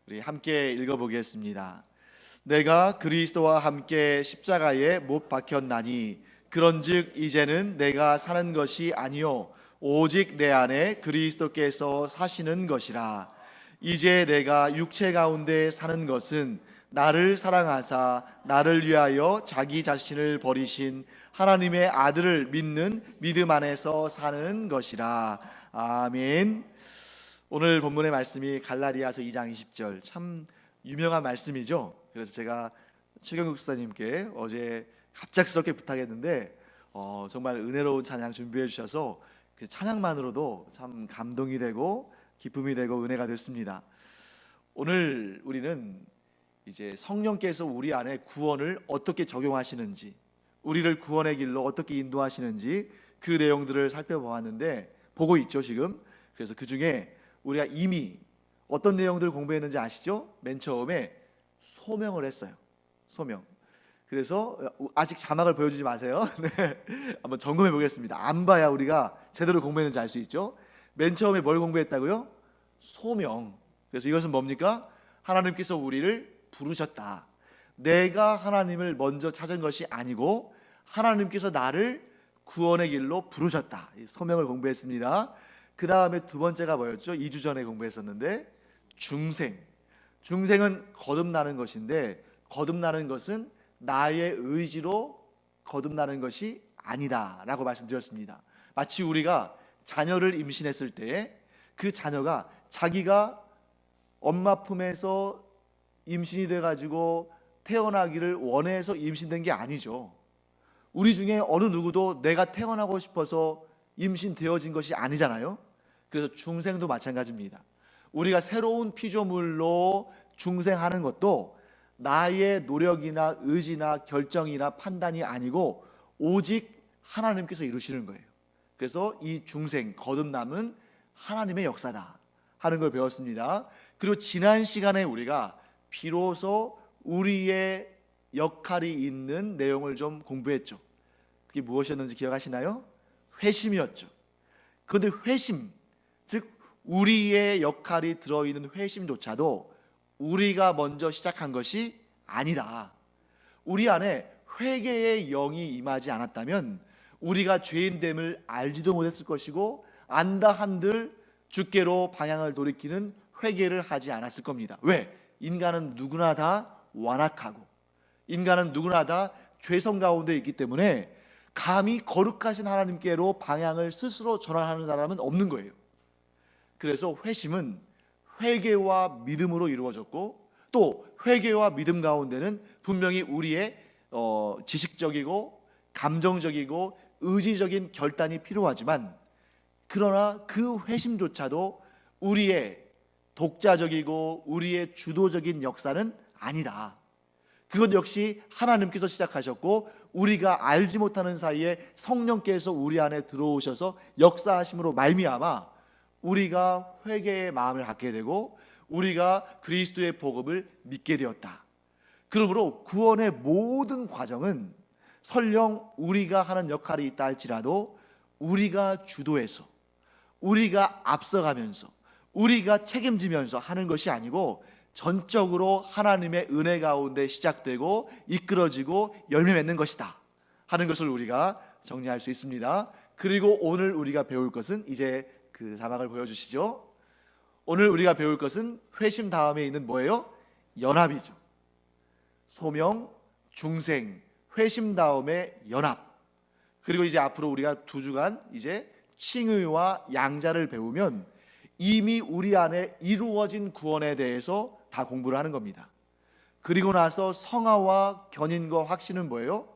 우리 함께 읽어보겠습니다. 내가 그리스도와 함께 십자가에 못 박혔나니 그런즉 이제는 내가 사는 것이 아니요 오직 내 안에 그리스도께서 사시는 것이라. 이제 내가 육체 가운데 사는 것은 나를 사랑하사 나를 위하여 자기 자신을 버리신 하나님의 아들을 믿는 믿음 안에서 사는 것이라. 아멘. 오늘 본문의 말씀이 갈라디아서 2장 20절, 참 유명한 말씀이죠. 그래서 제가 최경국 목사님께 어제 갑작스럽게 부탁했는데 정말 은혜로운 찬양 준비해 주셔서 그 찬양만으로도 참 감동이 되고 기쁨이 되고 은혜가 됐습니다. 오늘 우리는 이제 성령께서 우리 안에 구원을 어떻게 적용하시는지, 우리를 구원의 길로 어떻게 인도하시는지 그 내용들을 살펴보았는데, 보고 있죠 지금. 그래서 그 중에 우리가 이미 어떤 내용들을 공부했는지 아시죠? 맨 처음에 소명을 했어요. 소명. 그래서 아직 자막을 보여주지 마세요. 네. 한번 점검해 보겠습니다. 안 봐야 우리가 제대로 공부했는지 알 수 있죠. 맨 처음에 뭘 공부했다고요? 소명. 그래서 이것은 뭡니까? 하나님께서 우리를 부르셨다. 내가 하나님을 먼저 찾은 것이 아니고 하나님께서 나를 구원의 길로 부르셨다. 이 소명을 공부했습니다. 그 다음에 두 번째가 뭐였죠? 2주 전에 공부했었는데 중생. 중생은 거듭나는 것인데, 거듭나는 것은 나의 의지로 거듭나는 것이 아니다 라고 말씀드렸습니다. 마치 우리가 자녀를 임신했을 때 그 자녀가 자기가 엄마 품에서 임신이 돼가지고 태어나기를 원해서 임신된 게 아니죠. 우리 중에 어느 누구도 내가 태어나고 싶어서 임신되어진 것이 아니잖아요. 그래서 중생도 마찬가지입니다. 우리가 새로운 피조물로 중생하는 것도 나의 노력이나 의지나 결정이나 판단이 아니고 오직 하나님께서 이루시는 거예요. 그래서 이 중생, 거듭남은 하나님의 역사다 하는 걸 배웠습니다. 그리고 지난 시간에 우리가 비로소 우리의 역할이 있는 내용을 좀 공부했죠. 그게 무엇이었는지 기억하시나요? 회심이었죠. 그런데 회심, 즉 우리의 역할이 들어있는 회심조차도 우리가 먼저 시작한 것이 아니다. 우리 안에 회개의 영이 임하지 않았다면 우리가 죄인됨을 알지도 못했을 것이고, 안다 한들 주께로 방향을 돌이키는 회개를 하지 않았을 겁니다. 왜? 인간은 누구나 다 완악하고 인간은 누구나 다 죄성 가운데 있기 때문에 감히 거룩하신 하나님께로 방향을 스스로 전환하는 사람은 없는 거예요. 그래서 회심은 회개와 믿음으로 이루어졌고, 또 회개와 믿음 가운데는 분명히 우리의 지식적이고 감정적이고 의지적인 결단이 필요하지만, 그러나 그 회심조차도 우리의 독자적이고 우리의 주도적인 역사는 아니다. 그것 역시 하나님께서 시작하셨고 우리가 알지 못하는 사이에 성령께서 우리 안에 들어오셔서 역사하심으로 말미암아 우리가 회개의 마음을 갖게 되고 우리가 그리스도의 복음을 믿게 되었다. 그러므로 구원의 모든 과정은 설령 우리가 하는 역할이 있다 할지라도 우리가 주도해서, 우리가 앞서가면서, 우리가 책임지면서 하는 것이 아니고 전적으로 하나님의 은혜 가운데 시작되고 이끌어지고 열매 맺는 것이다 하는 것을 우리가 정리할 수 있습니다. 그리고 오늘 우리가 배울 것은, 이제 그 자막을 보여주시죠. 오늘 우리가 배울 것은 회심 다음에 있는 뭐예요? 연합이죠. 소명, 중생, 회심 다음에 연합. 그리고 이제 앞으로 우리가 두 주간 이제 칭의와 양자를 배우면 이미 우리 안에 이루어진 구원에 대해서 다 공부를 하는 겁니다. 그리고 나서 성화와 견인과 확신은 뭐예요?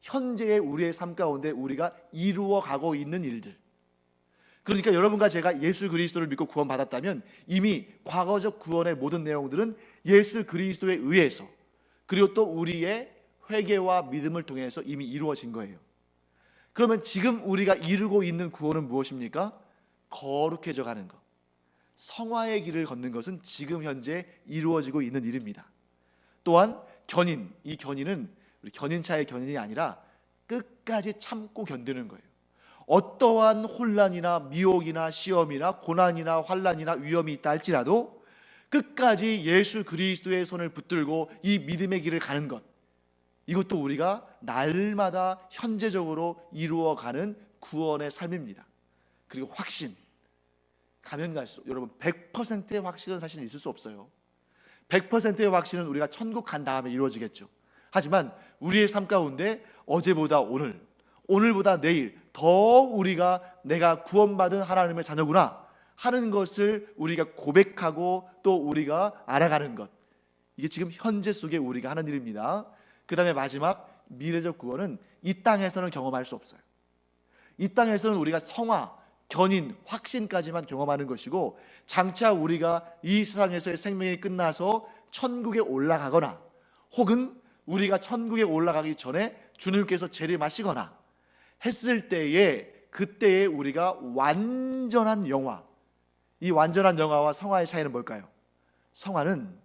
현재의 우리의 삶 가운데 우리가 이루어가고 있는 일들. 그러니까 여러분과 제가 예수 그리스도를 믿고 구원받았다면 이미 과거적 구원의 모든 내용들은 예수 그리스도에 의해서, 그리고 또 우리의 회개와 믿음을 통해서 이미 이루어진 거예요. 그러면 지금 우리가 이루고 있는 구원은 무엇입니까? 거룩해져 가는 것, 성화의 길을 걷는 것은 지금 현재 이루어지고 있는 일입니다. 또한 견인, 이 견인은 우리 견인차의 견인이 아니라 끝까지 참고 견디는 거예요. 어떠한 혼란이나 미혹이나 시험이나 고난이나 환난이나 위험이 있다 할지라도 끝까지 예수 그리스도의 손을 붙들고 이 믿음의 길을 가는 것, 이것도 우리가 날마다 현재적으로 이루어가는 구원의 삶입니다. 그리고 확신, 가면 갈수록 여러분 100%의 확신은 사실 있을 수 없어요. 100%의 확신은 우리가 천국 간 다음에 이루어지겠죠. 하지만 우리의 삶 가운데 어제보다 오늘, 오늘보다 내일 더 우리가 내가 구원받은 하나님의 자녀구나 하는 것을 우리가 고백하고 또 우리가 알아가는 것, 이게 지금 현재 속에 우리가 하는 일입니다. 그 다음에 마지막 미래적 구원은 이 땅에서는 경험할 수 없어요. 이 땅에서는 우리가 성화, 견인, 확신까지만 경험하는 것이고, 장차 우리가 이 세상에서의 생명이 끝나서 천국에 올라가거나 혹은 우리가 천국에 올라가기 전에 주님께서 재림하시거나 했을 때에, 그때에 우리가 완전한 영화, 이 완전한 영화와 성화의 차이는 뭘까요? 성화는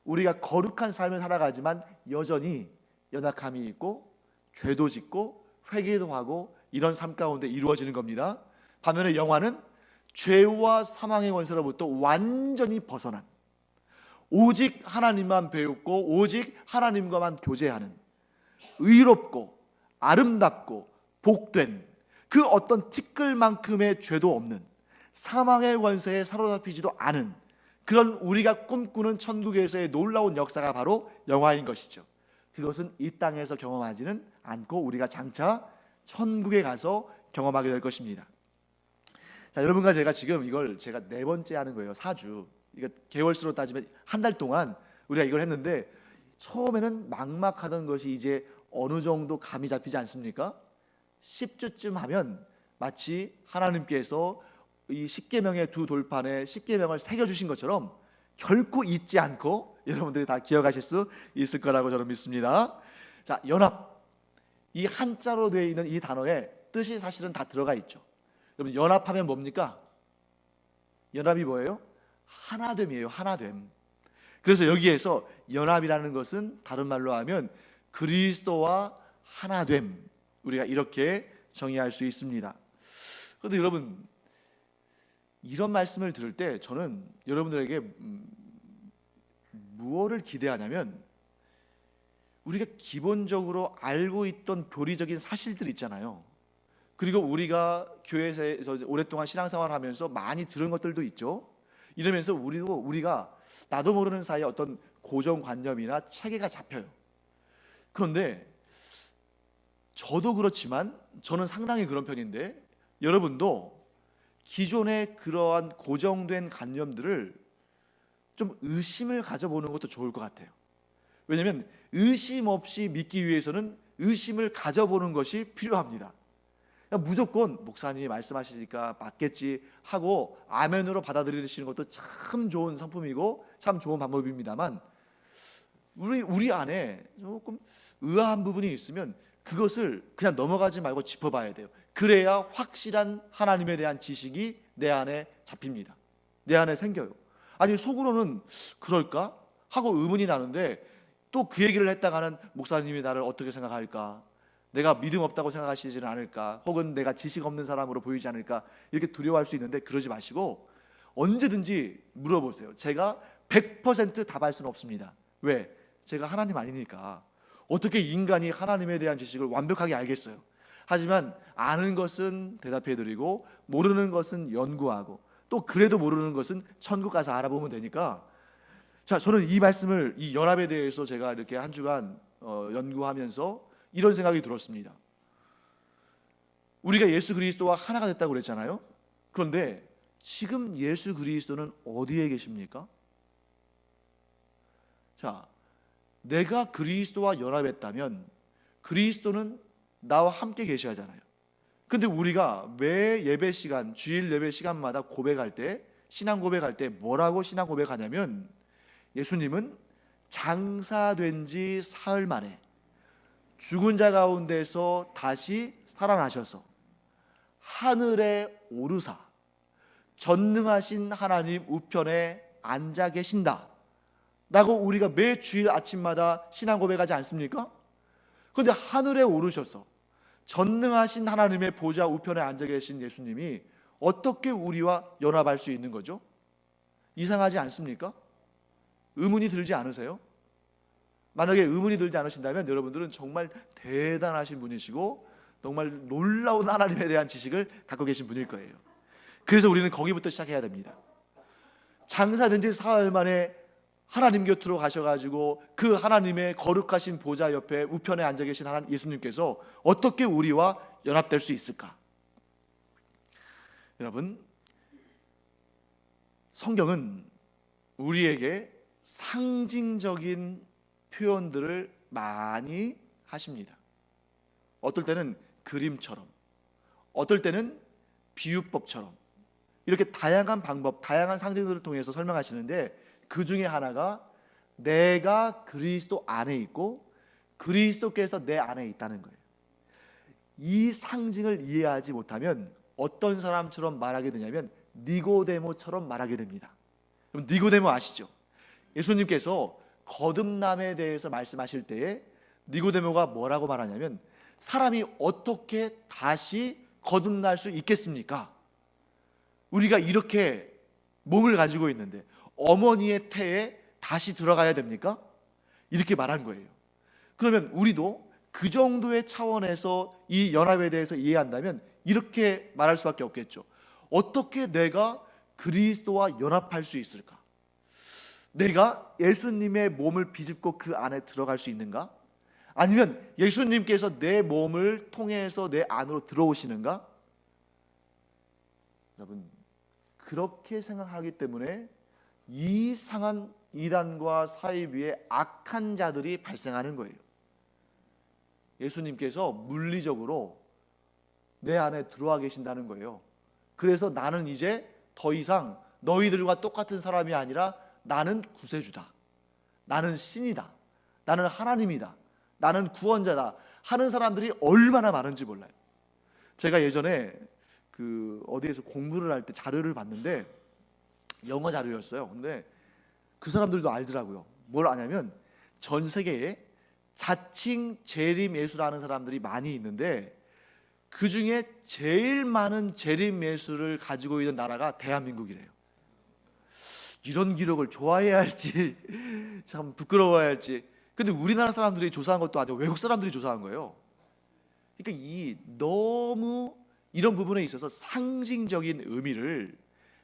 우리가 거룩한 삶을 살아가지만 여전히 연약함이 있고 죄도 짓고 회개도 하고 이런 삶 가운데 이루어지는 겁니다. 반면에 영화는 죄와 사망의 권세로부터 완전히 벗어난, 오직 하나님만 배우고 오직 하나님과만 교제하는, 의롭고 아름답고 복된, 그 어떤 티끌만큼의 죄도 없는, 사망의 권세에 사로잡히지도 않은 그런 우리가 꿈꾸는 천국에서의 놀라운 역사가 바로 영화인 것이죠. 그것은 이 땅에서 경험하지는 않고 우리가 장차 천국에 가서 경험하게 될 것입니다. 자, 여러분과 제가 지금 이걸 제가 4번째 하는 거예요. 4주. 이거 개월수로 따지면 한 달 동안 우리가 이걸 했는데, 처음에는 막막하던 것이 이제 어느 정도 감이 잡히지 않습니까? 10주쯤 하면 마치 하나님께서 이 십계명의 두 돌판에 십계명을 새겨주신 것처럼 결코 잊지 않고 여러분들이 다 기억하실 수 있을 거라고 저는 믿습니다. 자, 연합, 이 한자로 되어 있는 이 단어에 뜻이 사실은 다 들어가 있죠. 여러분, 연합하면 뭡니까? 연합이 뭐예요? 하나됨이에요. 하나됨. 그래서 여기에서 연합이라는 것은 다른 말로 하면 그리스도와 하나됨, 우리가 이렇게 정의할 수 있습니다. 그런데 여러분, 이런 말씀을 들을 때 저는 여러분들에게 무엇을 기대하냐면, 우리가 기본적으로 알고 있던 교리적인 사실들 있잖아요. 그리고 우리가 교회에서 오랫동안 신앙생활을 하면서 많이 들은 것들도 있죠. 이러면서 우리가 나도 모르는 사이에 어떤 고정관념이나 체계가 잡혀요. 그런데 저도 그렇지만 저는 상당히 그런 편인데, 여러분도 기존의 그러한 고정된 관념들을 좀 의심을 가져보는 것도 좋을 것 같아요. 왜냐하면 의심 없이 믿기 위해서는 의심을 가져보는 것이 필요합니다. 무조건 목사님이 말씀하시니까 맞겠지 하고 아멘으로 받아들이시는 것도 참 좋은 성품이고 참 좋은 방법입니다만, 우리 안에 조금 의아한 부분이 있으면 그것을 그냥 넘어가지 말고 짚어봐야 돼요. 그래야 확실한 하나님에 대한 지식이 내 안에 잡힙니다. 내 안에 생겨요. 아니, 속으로는 그럴까 하고 의문이 나는데 또 그 얘기를 했다가는 목사님이 나를 어떻게 생각할까, 내가 믿음 없다고 생각하시지는 않을까, 혹은 내가 지식 없는 사람으로 보이지 않을까, 이렇게 두려워할 수 있는데 그러지 마시고 언제든지 물어보세요. 제가 100% 답할 수는 없습니다. 왜? 제가 하나님 아니니까. 어떻게 인간이 하나님에 대한 지식을 완벽하게 알겠어요? 하지만 아는 것은 대답해드리고 모르는 것은 연구하고, 또 그래도 모르는 것은 천국 가서 알아보면 되니까. 자, 저는 이 말씀을, 이 연합에 대해서 제가 이렇게 한 주간 연구하면서 이런 생각이 들었습니다. 우리가 예수 그리스도와 하나가 됐다고 그랬잖아요. 그런데 지금 예수 그리스도는 어디에 계십니까? 자, 내가 그리스도와 연합했다면 그리스도는 나와 함께 계셔야 하잖아요. 그런데 우리가 매 예배 시간, 주일 예배 시간마다 고백할 때, 신앙 고백할 때 뭐라고 신앙 고백하냐면, 예수님은 장사된 지 사흘 만에 죽은 자 가운데서 다시 살아나셔서 하늘에 오르사 전능하신 하나님 우편에 앉아 계신다 라고 우리가 매 주일 아침마다 신앙 고백하지 않습니까? 그런데 하늘에 오르셔서 전능하신 하나님의 보좌 우편에 앉아 계신 예수님이 어떻게 우리와 연합할 수 있는 거죠? 이상하지 않습니까? 의문이 들지 않으세요? 만약에 의문이 들지 않으신다면 여러분들은 정말 대단하신 분이시고 정말 놀라운 하나님에 대한 지식을 갖고 계신 분일 거예요. 그래서 우리는 거기부터 시작해야 됩니다. 장사된 지 사흘 만에 하나님 곁으로 가셔가지고 그 하나님의 거룩하신 보좌 옆에 우편에 앉아 계신 하나님 예수님께서 어떻게 우리와 연합될 수 있을까? 여러분, 성경은 우리에게 상징적인 표현들을 많이 하십니다. 어떨 때는 그림처럼, 어떨 때는 비유법처럼 이렇게 다양한 방법, 다양한 상징들을 통해서 설명하시는데 그 중에 하나가 내가 그리스도 안에 있고 그리스도께서 내 안에 있다는 거예요. 이 상징을 이해하지 못하면 어떤 사람처럼 말하게 되냐면 니고데모처럼 말하게 됩니다. 여러분, 니고데모 아시죠? 예수님께서 거듭남에 대해서 말씀하실 때에 니고데모가 뭐라고 말하냐면 사람이 어떻게 다시 거듭날 수 있겠습니까? 우리가 이렇게 몸을 가지고 있는데 어머니의 태에 다시 들어가야 됩니까? 이렇게 말한 거예요. 그러면 우리도 그 정도의 차원에서 이 연합에 대해서 이해한다면 이렇게 말할 수밖에 없겠죠. 어떻게 내가 그리스도와 연합할 수 있을까? 내가 예수님의 몸을 비집고 그 안에 들어갈 수 있는가? 아니면 예수님께서 내 몸을 통해서 내 안으로 들어오시는가? 여러분, 그렇게 생각하기 때문에 이상한 이단과 사이비의 악한 자들이 발생하는 거예요. 예수님께서 물리적으로 내 안에 들어와 계신다는 거예요. 그래서 나는 이제 더 이상 너희들과 똑같은 사람이 아니라 나는 구세주다, 나는 신이다, 나는 하나님이다, 나는 구원자다 하는 사람들이 얼마나 많은지 몰라요. 제가 예전에 어디에서 공부를 할 때 자료를 봤는데 영어 자료였어요. 근데 그 사람들도 알더라고요. 뭘 아냐면 전 세계에 자칭 재림 예수라는 사람들이 많이 있는데 그 중에 제일 많은 재림 예수를 가지고 있는 나라가 대한민국이래요. 이런 기록을 좋아해야 할지 참 부끄러워야 할지. 근데 우리나라 사람들이 조사한 것도 아니고 외국 사람들이 조사한 거예요. 그러니까 너무 이런 부분에 있어서 상징적인 의미를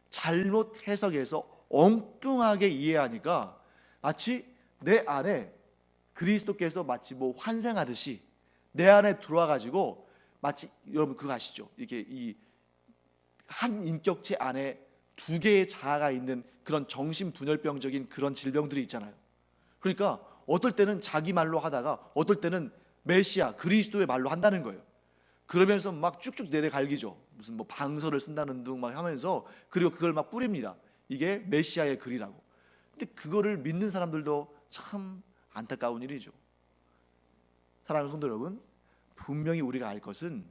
잘못 해석해서 엉뚱하게 이해하니까 마치 내 안에 그리스도께서 마치 뭐 환생하듯이 내 안에 들어와 가지고 마치 여러분 그거 아시죠? 이게 이 한 인격체 안에 두 개의 자아가 있는 그런 정신분열병적인 그런 질병들이 있잖아요. 그러니까 어떨 때는 자기 말로 하다가 어떨 때는 메시아 그리스도의 말로 한다는 거예요. 그러면서 막 쭉쭉 내려갈기죠. 무슨 뭐 방서를 쓴다는 둥 막 하면서 그리고 그걸 막 뿌립니다. 이게 메시아의 글이라고. 근데 그거를 믿는 사람들도 참 안타까운 일이죠. 사랑하는 성도 여러분, 분명히 우리가 알 것은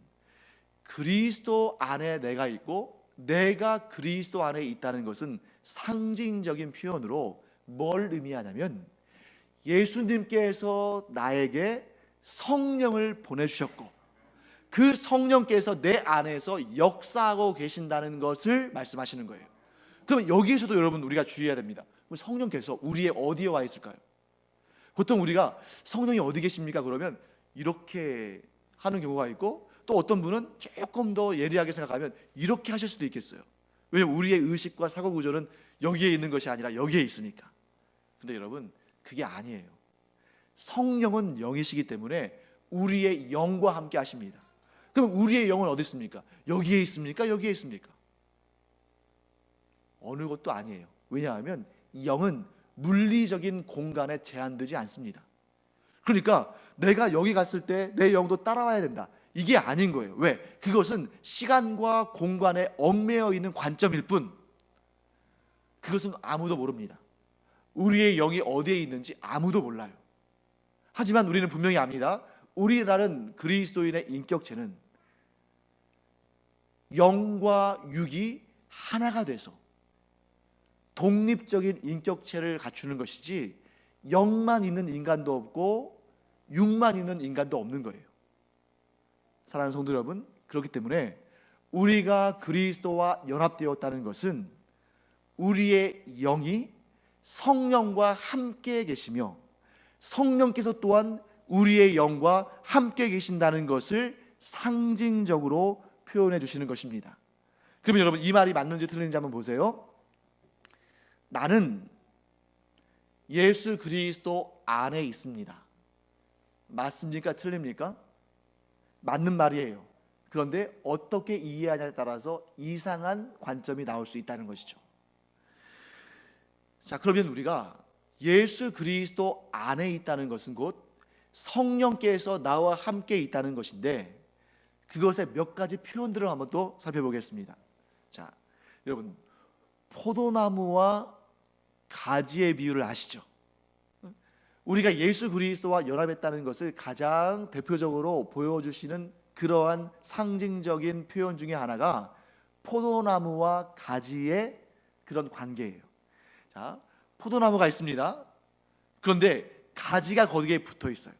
그리스도 안에 내가 있고 내가 그리스도 안에 있다는 것은 상징적인 표현으로 뭘 의미하냐면 예수님께서 나에게 성령을 보내주셨고 그 성령께서 내 안에서 역사하고 계신다는 것을 말씀하시는 거예요. 그러면 여기에서도 여러분 우리가 주의해야 됩니다. 성령께서 우리의 어디에 와 있을까요? 보통 우리가 성령이 어디 계십니까? 그러면 이렇게 하는 경우가 있고 또 어떤 분은 조금 더 예리하게 생각하면 이렇게 하실 수도 있겠어요. 왜냐하면 우리의 의식과 사고 구조는 여기에 있는 것이 아니라 여기에 있으니까. 근데 여러분 그게 아니에요. 성령은 영이시기 때문에 우리의 영과 함께 하십니다. 그럼 우리의 영은 어디 있습니까? 여기에 있습니까? 여기에 있습니까? 어느 것도 아니에요. 왜냐하면 이 영은 물리적인 공간에 제한되지 않습니다. 그러니까 내가 여기 갔을 때 내 영도 따라와야 된다, 이게 아닌 거예요. 왜? 그것은 시간과 공간에 얽매여 있는 관점일 뿐 그것은 아무도 모릅니다. 우리의 영이 어디에 있는지 아무도 몰라요. 하지만 우리는 분명히 압니다. 우리라는 그리스도인의 인격체는 영과 육이 하나가 돼서 독립적인 인격체를 갖추는 것이지 영만 있는 인간도 없고 육만 있는 인간도 없는 거예요. 사랑하는 성도 여러분, 그렇기 때문에 우리가 그리스도와 연합되었다는 것은 우리의 영이 성령과 함께 계시며 성령께서 또한 우리의 영과 함께 계신다는 것을 상징적으로 표현해 주시는 것입니다. 그러면 여러분, 이 말이 맞는지 틀린지 한번 보세요. 나는 예수 그리스도 안에 있습니다. 맞습니까? 틀립니까? 맞는 말이에요. 그런데 어떻게 이해하냐에 따라서 이상한 관점이 나올 수 있다는 것이죠. 자, 그러면 우리가 예수 그리스도 안에 있다는 것은 곧 성령께서 나와 함께 있다는 것인데, 그것의 몇 가지 표현들을 한번 또 살펴보겠습니다. 자, 여러분, 포도나무와 가지의 비유를 아시죠? 우리가 예수 그리스도와 연합했다는 것을 가장 대표적으로 보여주시는 그러한 상징적인 표현 중에 하나가 포도나무와 가지의 그런 관계예요. 자, 포도나무가 있습니다. 그런데 가지가 거기에 붙어 있어요.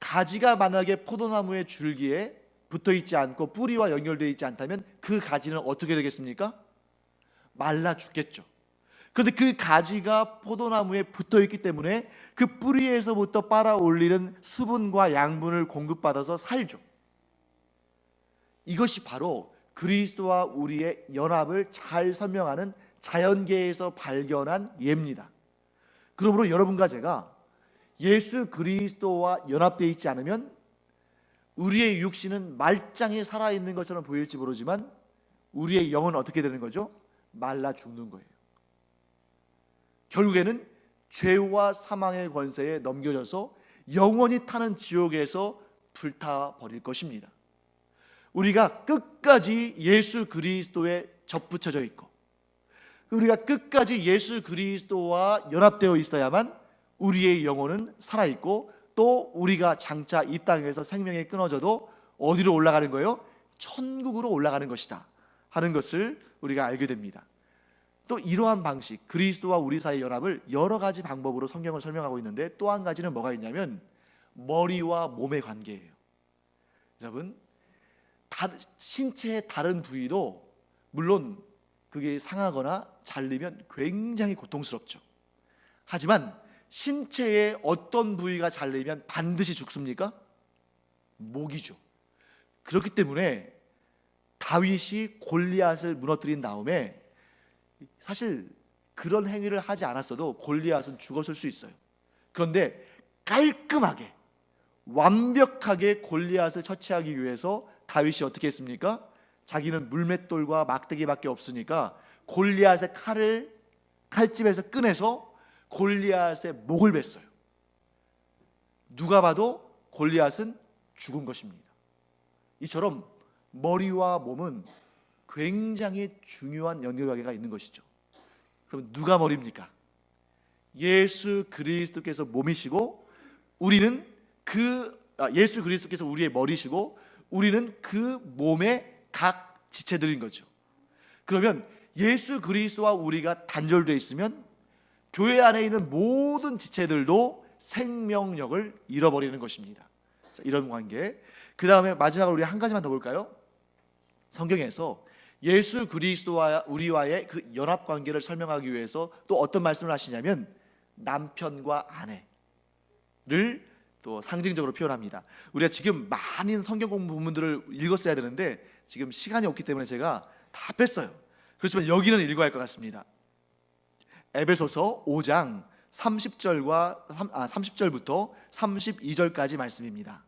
가지가 만약에 포도나무의 줄기에 붙어 있지 않고 뿌리와 연결되어 있지 않다면 그 가지는 어떻게 되겠습니까? 말라 죽겠죠. 그런데 그 가지가 포도나무에 붙어 있기 때문에 그 뿌리에서부터 빨아 올리는 수분과 양분을 공급받아서 살죠. 이것이 바로 그리스도와 우리의 연합을 잘 설명하는 자연계에서 발견한 예입니다. 그러므로 여러분과 제가 예수 그리스도와 연합되어 있지 않으면 우리의 육신은 말짱히 살아있는 것처럼 보일지 모르지만 우리의 영은 어떻게 되는 거죠? 말라 죽는 거예요. 결국에는 죄와 사망의 권세에 넘겨져서 영원히 타는 지옥에서 불타버릴 것입니다. 우리가 끝까지 예수 그리스도에 접붙여져 있고 우리가 끝까지 예수 그리스도와 연합되어 있어야만 우리의 영혼은 살아있고 또 우리가 장차 이 땅에서 생명이 끊어져도 어디로 올라가는 거예요? 천국으로 올라가는 것이다 하는 것을 우리가 알게 됩니다. 또 이러한 방식, 그리스도와 우리 사이의 연합을 여러 가지 방법으로 성경을 설명하고 있는데 또 한 가지는 뭐가 있냐면 머리와 몸의 관계예요. 여러분, 신체의 다른 부위도 물론 그게 상하거나 잘리면 굉장히 고통스럽죠. 하지만 신체의 어떤 부위가 잘리면 반드시 죽습니까? 목이죠. 그렇기 때문에 다윗이 골리앗을 무너뜨린 다음에 사실 그런 행위를 하지 않았어도 골리앗은 죽었을 수 있어요. 그런데 깔끔하게 완벽하게 골리앗을 처치하기 위해서 다윗이 어떻게 했습니까? 자기는 물맷돌과 막대기밖에 없으니까 골리앗의 칼을 칼집에서 꺼내서 골리앗의 목을 뱄어요. 누가 봐도 골리앗은 죽은 것입니다. 이처럼 머리와 몸은 굉장히 중요한 연결관계가 있는 것이죠. 그럼 누가 머리입니까? 예수 그리스도께서 몸이시고 우리는 예수 그리스도께서 우리의 머리시고 우리는 그 몸의 각 지체들인 거죠. 그러면 예수 그리스도와 우리가 단절되어 있으면 교회 안에 있는 모든 지체들도 생명력을 잃어버리는 것입니다. 자, 이런 관계. 그 다음에 마지막으로 우리 한 가지만 더 볼까요? 성경에서 예수 그리스도와 우리와의 그 연합 관계를 설명하기 위해서 또 어떤 말씀을 하시냐면 남편과 아내를 또 상징적으로 표현합니다. 우리가 지금 많은 성경 공부 본문들을 읽었어야 되는데 지금 시간이 없기 때문에 제가 다 뺐어요. 그렇지만 여기는 읽어야 할 것 같습니다. 에베소서 5장 30절부터 32절까지 말씀입니다.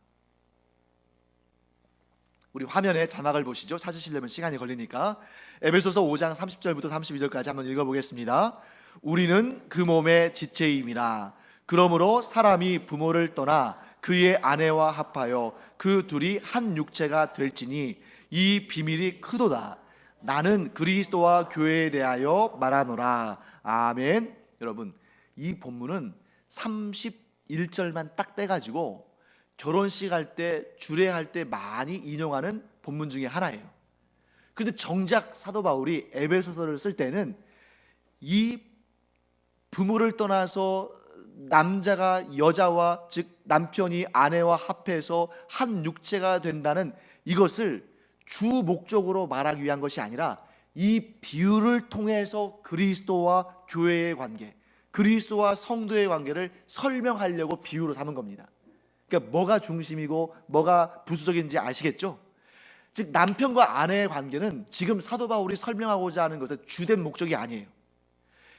우리 화면에 자막을 보시죠. 찾으시려면 시간이 걸리니까. 에베소서 5장 30절부터 32절까지 한번 읽어보겠습니다. 우리는 그 몸의 지체임이라. 그러므로 사람이 부모를 떠나 그의 아내와 합하여 그 둘이 한 육체가 될지니 이 비밀이 크도다. 나는 그리스도와 교회에 대하여 말하노라. 아멘. 여러분, 이 본문은 31절만 딱 떼가지고 결혼식 할 때, 주례할 때 많이 인용하는 본문 중에 하나예요. 그런데 정작 사도 바울이 에베소서를 쓸 때는 이 부모를 떠나서 남자가 여자와, 즉 남편이 아내와 합해서 한 육체가 된다는 이것을 주 목적으로 말하기 위한 것이 아니라 이 비유를 통해서 그리스도와 교회의 관계, 그리스도와 성도의 관계를 설명하려고 비유로 삼은 겁니다. 그러니까 뭐가 중심이고 뭐가 부수적인지 아시겠죠? 즉 남편과 아내의 관계는 지금 사도 바울이 설명하고자 하는 것의 주된 목적이 아니에요.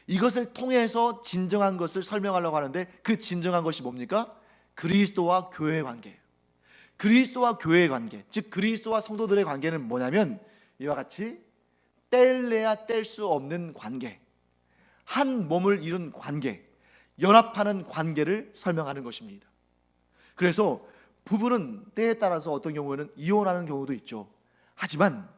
이것을 통해서 진정한 것을 설명하려고 하는데, 그 진정한 것이 뭡니까? 그리스도와 교회의 관계예요. 그리스도와 교회의 관계, 즉 그리스도와 성도들의 관계는 뭐냐면 이와 같이 뗄래야 뗄 수 없는 관계, 한 몸을 이룬 관계, 연합하는 관계를 설명하는 것입니다. 그래서 부부는 때에 따라서 어떤 경우에는 이혼하는 경우도 있죠. 하지만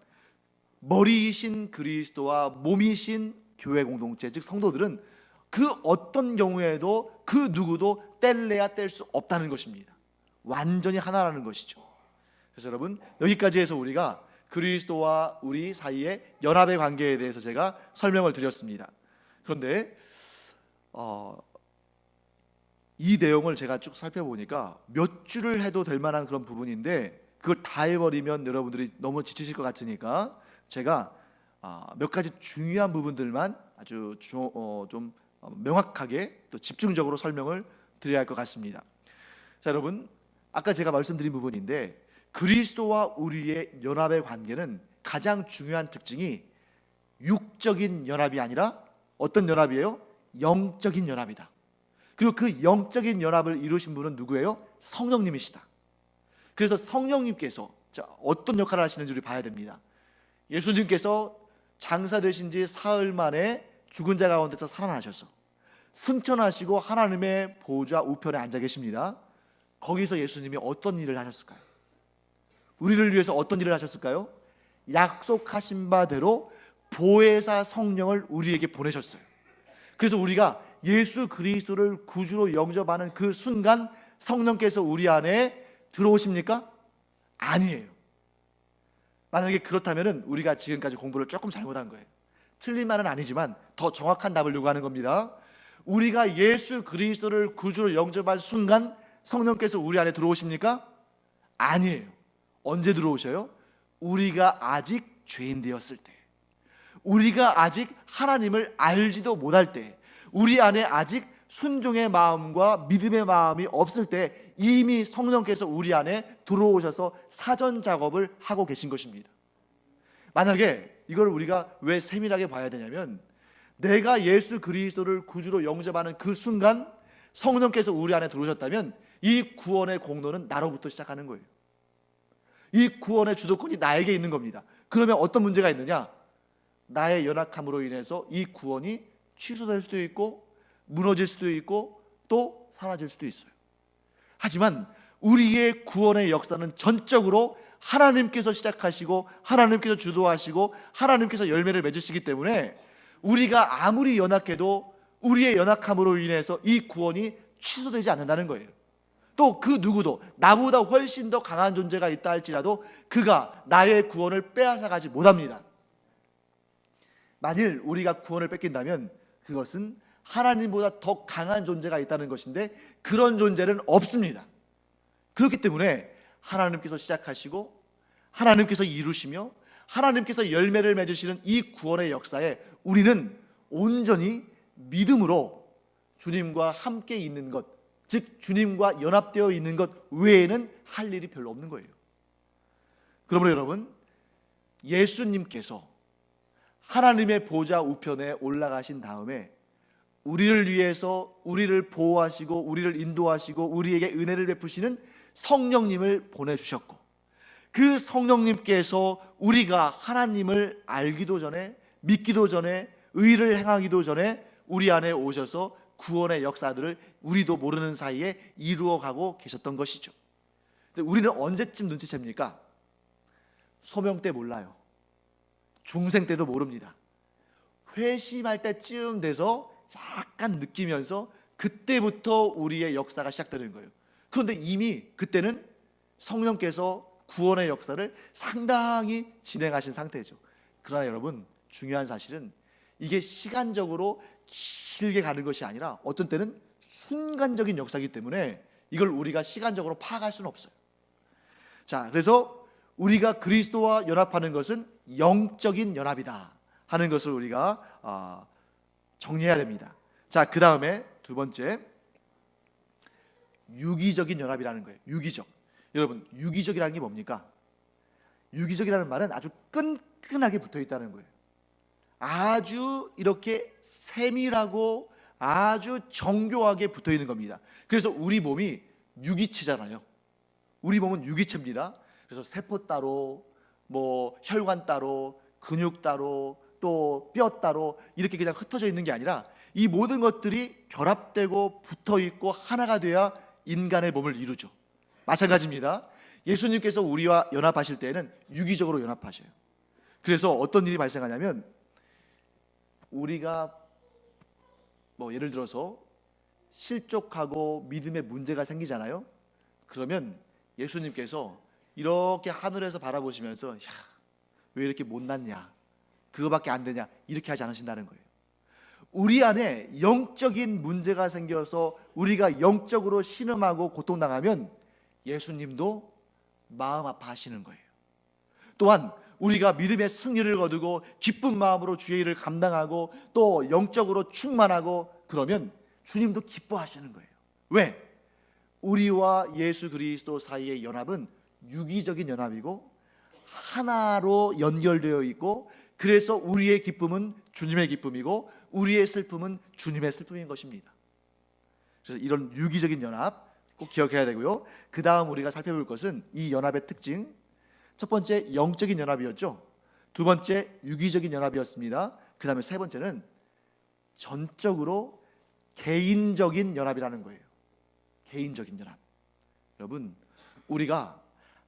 머리이신 그리스도와 몸이신 교회 공동체, 즉 성도들은 그 어떤 경우에도 그 누구도 뗄래야 뗄 수 없다는 것입니다. 완전히 하나라는 것이죠. 그래서 여러분, 여기까지 해서 우리가 그리스도와 우리 사이의 연합의 관계에 대해서 제가 설명을 드렸습니다. 그런데 이 내용을 제가 쭉 살펴보니까 몇 줄을 해도 될 만한 그런 부분인데, 그걸 다 해버리면 여러분들이 너무 지치실 것 같으니까 제가 몇 가지 중요한 부분들만 아주 좀 명확하게 또 집중적으로 설명을 드려야 할 것 같습니다. 자, 여러분, 아까 제가 말씀드린 부분인데, 그리스도와 우리의 연합의 관계는 가장 중요한 특징이 육적인 연합이 아니라 어떤 연합이에요? 영적인 연합이다. 그리고 그 영적인 연합을 이루신 분은 누구예요? 성령님이시다. 그래서 성령님께서 어떤 역할을 하시는지 우리 봐야 됩니다. 예수님께서 장사되신 지 사흘 만에 죽은 자 가운데서 살아나셔서 승천하시고 하나님의 보좌 우편에 앉아 계십니다. 거기서 예수님이 어떤 일을 하셨을까요? 우리를 위해서 어떤 일을 하셨을까요? 약속하신 바대로 보혜사 성령을 우리에게 보내셨어요. 그래서 우리가 예수 그리스도를 구주로 영접하는 그 순간 성령께서 우리 안에 들어오십니까? 아니에요. 만약에 그렇다면 우리가 지금까지 공부를 조금 잘못한 거예요. 틀린 말은 아니지만 더 정확한 답을 요구하는 겁니다. 우리가 예수 그리스도를 구주로 영접한 순간 성령께서 우리 안에 들어오십니까? 아니에요. 언제 들어오셔요? 우리가 아직 죄인 되었을 때, 우리가 아직 하나님을 알지도 못할 때, 우리 안에 아직 순종의 마음과 믿음의 마음이 없을 때 이미 성령께서 우리 안에 들어오셔서 사전 작업을 하고 계신 것입니다. 만약에 이걸 우리가 왜 세밀하게 봐야 되냐면, 내가 예수 그리스도를 구주로 영접하는 그 순간 성령께서 우리 안에 들어오셨다면 이 구원의 공로는 나로부터 시작하는 거예요. 이 구원의 주도권이 나에게 있는 겁니다. 그러면 어떤 문제가 있느냐? 나의 연약함으로 인해서 이 구원이 취소될 수도 있고 무너질 수도 있고 또 사라질 수도 있어요. 하지만 우리의 구원의 역사는 전적으로 하나님께서 시작하시고 하나님께서 주도하시고 하나님께서 열매를 맺으시기 때문에 우리가 아무리 연약해도 우리의 연약함으로 인해서 이 구원이 취소되지 않는다는 거예요. 또 그 누구도 나보다 훨씬 더 강한 존재가 있다 할지라도 그가 나의 구원을 빼앗아가지 못합니다. 만일 우리가 구원을 뺏긴다면 그것은 하나님보다 더 강한 존재가 있다는 것인데 그런 존재는 없습니다. 그렇기 때문에 하나님께서 시작하시고 하나님께서 이루시며 하나님께서 열매를 맺으시는 이 구원의 역사에 우리는 온전히 믿음으로 주님과 함께 있는 것, 즉 주님과 연합되어 있는 것 외에는 할 일이 별로 없는 거예요. 그러므로 여러분, 예수님께서 하나님의 보좌 우편에 올라가신 다음에 우리를 위해서 우리를 보호하시고 우리를 인도하시고 우리에게 은혜를 베푸시는 성령님을 보내주셨고, 그 성령님께서 우리가 하나님을 알기도 전에, 믿기도 전에, 의를 행하기도 전에 우리 안에 오셔서 구원의 역사들을 우리도 모르는 사이에 이루어가고 계셨던 것이죠. 근데 우리는 언제쯤 눈치챕니까? 소명 때 몰라요. 중생 때도 모릅니다. 회심할 때쯤 돼서 약간 느끼면서 그때부터 우리의 역사가 시작되는 거예요. 그런데 이미 그때는 성령께서 구원의 역사를 상당히 진행하신 상태죠. 그러나 여러분, 중요한 사실은 이게 시간적으로 길게 가는 것이 아니라 어떤 때는 순간적인 역사이기 때문에 이걸 우리가 시간적으로 파악할 수는 없어요. 자, 그래서 우리가 그리스도와 연합하는 것은 영적인 연합이다 하는 것을 우리가 정리해야 됩니다. 자, 그 다음에 두 번째, 유기적인 연합이라는 거예요. 유기적. 여러분, 유기적이라는 게 뭡니까? 유기적이라는 말은 아주 끈끈하게 붙어 있다는 거예요. 아주 이렇게 세밀하고 아주 정교하게 붙어 있는 겁니다. 그래서 우리 몸이 유기체잖아요. 우리 몸은 유기체입니다. 그래서 세포 따로, 혈관 따로, 근육 따로, 또 뼈 따로 이렇게 그냥 흩어져 있는 게 아니라 이 모든 것들이 결합되고 붙어 있고 하나가 돼야 인간의 몸을 이루죠. 마찬가지입니다. 예수님께서 우리와 연합하실 때에는 유기적으로 연합하셔요. 그래서 어떤 일이 발생하냐면, 우리가 예를 들어서 실족하고 믿음에 문제가 생기잖아요. 그러면 예수님께서 이렇게 하늘에서 바라보시면서, 야, 왜 이렇게 못났냐, 그거밖에 안 되냐, 이렇게 하지 않으신다는 거예요. 우리 안에 영적인 문제가 생겨서 우리가 영적으로 신음하고 고통당하면 예수님도 마음 아파하시는 거예요. 또한 우리가 믿음의 승리를 거두고 기쁜 마음으로 주의 일을 감당하고 또 영적으로 충만하고 그러면 주님도 기뻐하시는 거예요. 왜? 우리와 예수 그리스도 사이의 연합은 유기적인 연합이고 하나로 연결되어 있고, 그래서 우리의 기쁨은 주님의 기쁨이고 우리의 슬픔은 주님의 슬픔인 것입니다. 그래서 이런 유기적인 연합 꼭 기억해야 되고요. 그 다음 우리가 살펴볼 것은 이 연합의 특징. 첫 번째, 영적인 연합이었죠. 두 번째, 유기적인 연합이었습니다. 그 다음에 세 번째는 전적으로 개인적인 연합이라는 거예요. 개인적인 연합. 여러분, 우리가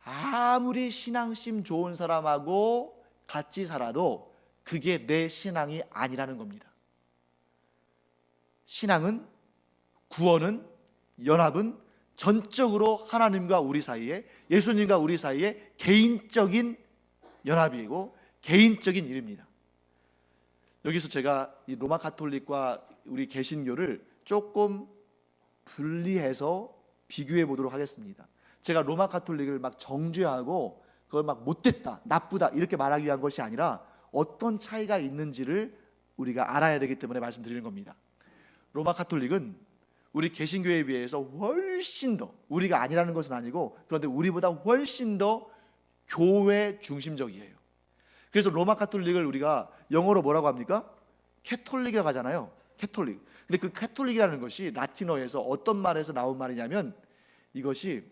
아무리 신앙심 좋은 사람하고 같이 살아도 그게 내 신앙이 아니라는 겁니다. 신앙은, 구원은, 연합은 전적으로 하나님과 우리 사이에, 예수님과 우리 사이에 개인적인 연합이고 개인적인 일입니다. 여기서 제가 이 로마 가톨릭과 우리 개신교를 조금 분리해서 비교해 보도록 하겠습니다. 제가 로마 가톨릭을 막 정죄하고 그걸 막 못됐다, 나쁘다 이렇게 말하기 위한 것이 아니라 어떤 차이가 있는지를 우리가 알아야 되기 때문에 말씀드리는 겁니다. 로마 가톨릭은 우리 개신교에 비해서 훨씬 더, 우리가 아니라는 것은 아니고, 그런데 우리보다 훨씬 더 교회 중심적이에요. 그래서 로마 가톨릭을 우리가 영어로 뭐라고 합니까? 캐톨릭이라고 하잖아요. 캐톨릭. 근데 그 캐톨릭이라는 것이 라틴어에서 어떤 말에서 나온 말이냐면, 이것이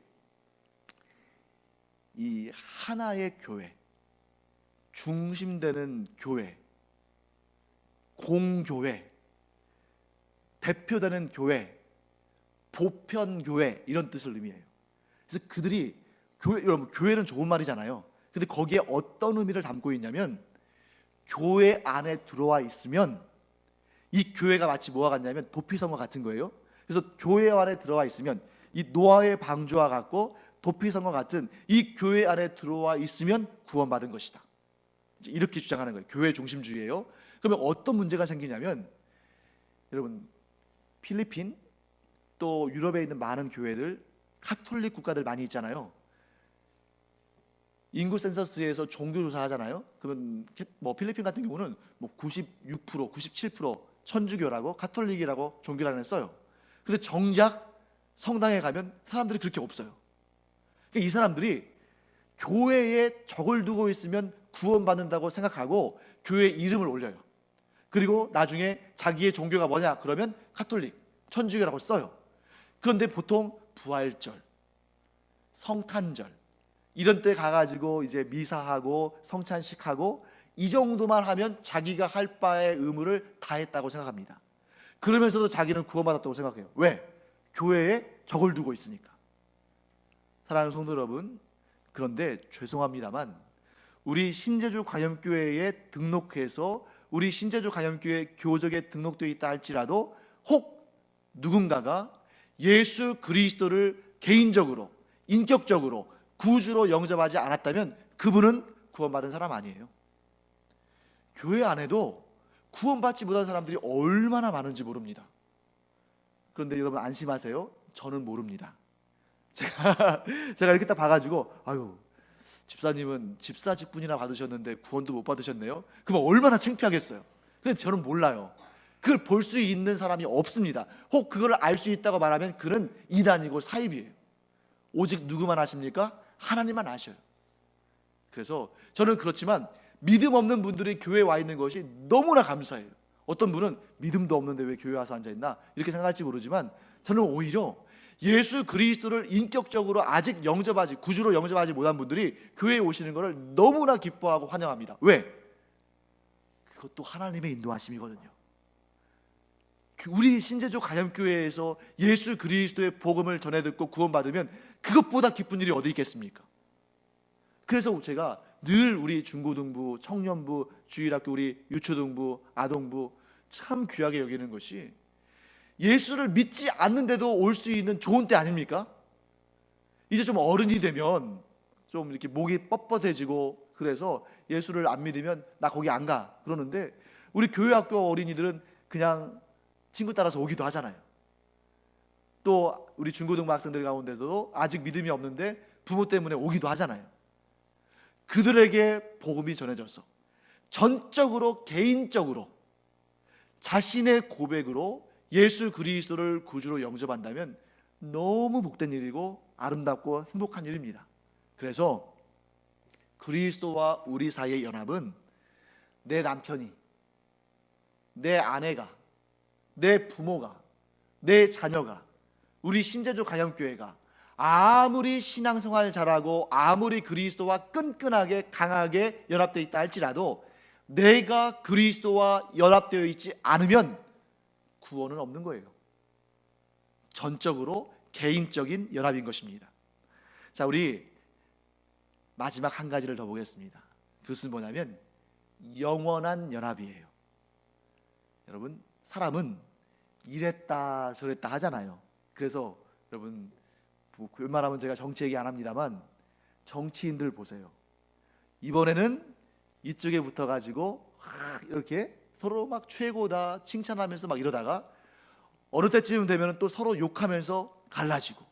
이 하나의 교회, 중심되는 교회, 공교회, 대표되는 교회, 보편교회, 이런 뜻을 의미해요. 그래서 그들이 여러분, 교회는 좋은 말이잖아요. 근데 거기에 어떤 의미를 담고 있냐면, 교회 안에 들어와 있으면 이 교회가 마치 뭐와 같냐면 도피성과 같은 거예요. 그래서 교회 안에 들어와 있으면 이 노아의 방주와 같고 도피성과 같은 이 교회 안에 들어와 있으면 구원받은 것이다, 이렇게 주장하는 거예요. 교회 중심주의예요. 그러면 어떤 문제가 생기냐면, 여러분, 필리핀 또 유럽에 있는 많은 교회들, 카톨릭 국가들 많이 있잖아요. 인구 센서스에서 종교 조사하잖아요. 그러면 필리핀 같은 경우는 96%, 97% 천주교라고, 카톨릭이라고 종교란에 써요. 근데 정작 성당에 가면 사람들이 그렇게 없어요. 그러니까 이 사람들이 교회에 적을 두고 있으면 구원받는다고 생각하고 교회 이름을 올려요. 그리고 나중에 자기의 종교가 뭐냐 그러면 카톨릭, 천주교라고 써요. 그런데 보통 부활절, 성탄절 이런 때 가가지고 이제 미사하고 성찬식하고 이 정도만 하면 자기가 할 바의 의무를 다했다고 생각합니다. 그러면서도 자기는 구원받았다고 생각해요. 왜? 교회에 적을 두고 있으니까. 사랑하는 성도 여러분, 그런데 죄송합니다만 우리 신제주 가염교회에 등록해서 우리 신제주 가염교회 교적에 등록되어 있다 할지라도 혹 누군가가 예수 그리스도를 개인적으로, 인격적으로 구주로 영접하지 않았다면 그분은 구원받은 사람 아니에요. 교회 안에도 구원받지 못한 사람들이 얼마나 많은지 모릅니다. 그런데 여러분 안심하세요. 저는 모릅니다. 제가 이렇게 딱 봐가지고, 아유, 집사님은 집사 직분이나 받으셨는데 구원도 못 받으셨네요. 그럼 얼마나 창피하겠어요. 근데 저는 몰라요. 그걸 볼 수 있는 사람이 없습니다. 혹 그걸 알 수 있다고 말하면 그는 이단이고 사입이에요. 오직 누구만 아십니까? 하나님만 아셔요. 그래서 저는 그렇지만 믿음 없는 분들이 교회에 와 있는 것이 너무나 감사해요. 어떤 분은 믿음도 없는데 왜 교회 와서 앉아있나 이렇게 생각할지 모르지만, 저는 오히려 예수 그리스도를 인격적으로 아직 구주로 영접하지 못한 분들이 교회에 오시는 것을 너무나 기뻐하고 환영합니다. 왜? 그것도 하나님의 인도하심이거든요. 우리 신제주 가염교회에서 예수 그리스도의 복음을 전해 듣고 구원받으면 그것보다 기쁜 일이 어디 있겠습니까? 그래서 제가 늘 우리 중고등부, 청년부, 주일학교, 우리 유초등부, 아동부 참 귀하게 여기는 것이, 예수를 믿지 않는데도 올 수 있는 좋은 때 아닙니까? 이제 좀 어른이 되면 좀 이렇게 목이 뻣뻣해지고, 그래서 예수를 안 믿으면 나 거기 안 가 그러는데, 우리 교회학교 어린이들은 그냥 친구 따라서 오기도 하잖아요. 또 우리 중고등부 학생들 가운데도 아직 믿음이 없는데 부모 때문에 오기도 하잖아요. 그들에게 복음이 전해져서 전적으로 개인적으로 자신의 고백으로 예수 그리스도를 구주로 영접한다면 너무 복된 일이고 아름답고 행복한 일입니다. 그래서 그리스도와 우리 사이의 연합은 내 남편이, 내 아내가, 내 부모가, 내 자녀가, 우리 신제주 가염교회가 아무리 신앙생활 잘하고 아무리 그리스도와 끈끈하게 강하게 연합되어 있다 할지라도 내가 그리스도와 연합되어 있지 않으면 구원은 없는 거예요. 전적으로 개인적인 연합인 것입니다. 자, 우리 마지막 한 가지를 더 보겠습니다. 그것은 뭐냐면 영원한 연합이에요. 여러분, 사람은 이랬다 저랬다 하잖아요. 그래서 여러분, 웬만하면 제가 정치 얘기 안 합니다만 정치인들 보세요. 이번에는 이쪽에 붙어가지고 이렇게 서로 막 최고다 칭찬하면서 막 이러다가 어느 때쯤 되면 또 서로 욕하면서 갈라지고,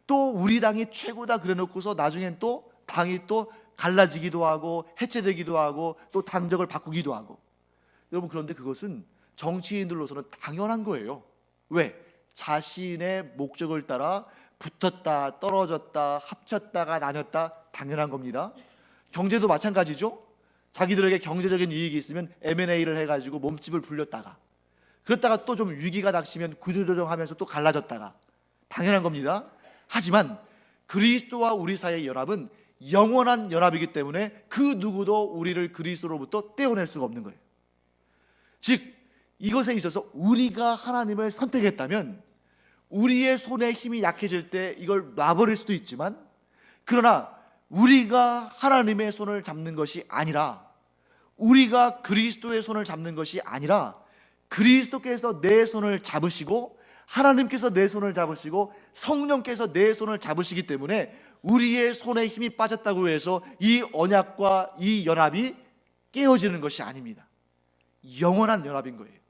또 우리 당이 최고다 그래놓고서 나중엔 또 당이 또 갈라지기도 하고 해체되기도 하고 또 당적을 바꾸기도 하고. 여러분, 그런데 그것은 정치인들로서는 당연한 거예요. 왜? 자신의 목적을 따라 붙었다 떨어졌다 합쳤다가 나눴다 당연한 겁니다. 경제도 마찬가지죠. 자기들에게 경제적인 이익이 있으면 M&A를 해가지고 몸집을 불렸다가, 그랬다가 또 좀 위기가 닥치면 구조조정하면서 또 갈라졌다가 당연한 겁니다. 하지만 그리스도와 우리 사이의 연합은 영원한 연합이기 때문에 그 누구도 우리를 그리스도로부터 떼어낼 수가 없는 거예요. 즉 이것에 있어서 우리가 하나님을 선택했다면 우리의 손에 힘이 약해질 때 이걸 놔버릴 수도 있지만, 그러나 우리가 하나님의 손을 잡는 것이 아니라, 우리가 그리스도의 손을 잡는 것이 아니라 그리스도께서 내 손을 잡으시고 하나님께서 내 손을 잡으시고 성령께서 내 손을 잡으시기 때문에 우리의 손에 힘이 빠졌다고 해서 이 언약과 이 연합이 깨어지는 것이 아닙니다. 영원한 연합인 거예요.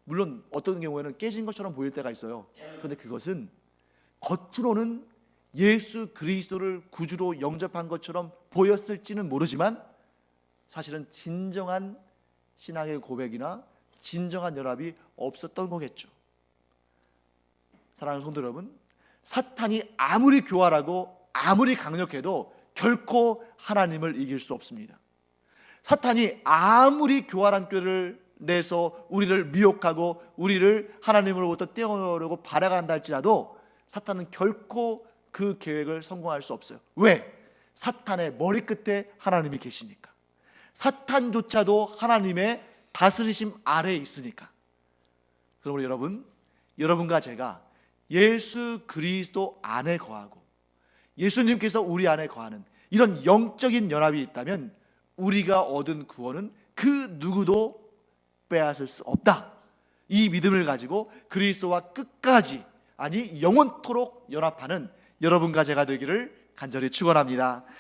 물론 어떤 경우에는 깨진 것처럼 보일 때가 있어요. 그런데 그것은 겉으로는 예수 그리스도를 구주로 영접한 것처럼 보였을지는 모르지만 사실은 진정한 신앙의 고백이나 진정한 연합이 없었던 거겠죠. 사랑하는 성도 여러분, 사탄이 아무리 교활하고 아무리 강력해도 결코 하나님을 이길 수 없습니다. 사탄이 아무리 교활한 꾀를 내서 우리를 미혹하고 우리를 하나님으로부터 떼어내려고 발악한다 할지라도 사탄은 결코 그 계획을 성공할 수 없어요. 왜? 사탄의 머리끝에 하나님이 계시니까. 사탄조차도 하나님의 다스리심 아래에 있으니까. 그러므로 여러분과 제가 예수 그리스도 안에 거하고 예수님께서 우리 안에 거하는 이런 영적인 연합이 있다면 우리가 얻은 구원은 그 누구도 빼앗을 수 없다. 이 믿음을 가지고 그리스도와 끝까지, 아니 영원토록 연합하는 여러분과 제가 되기를 간절히 축원합니다.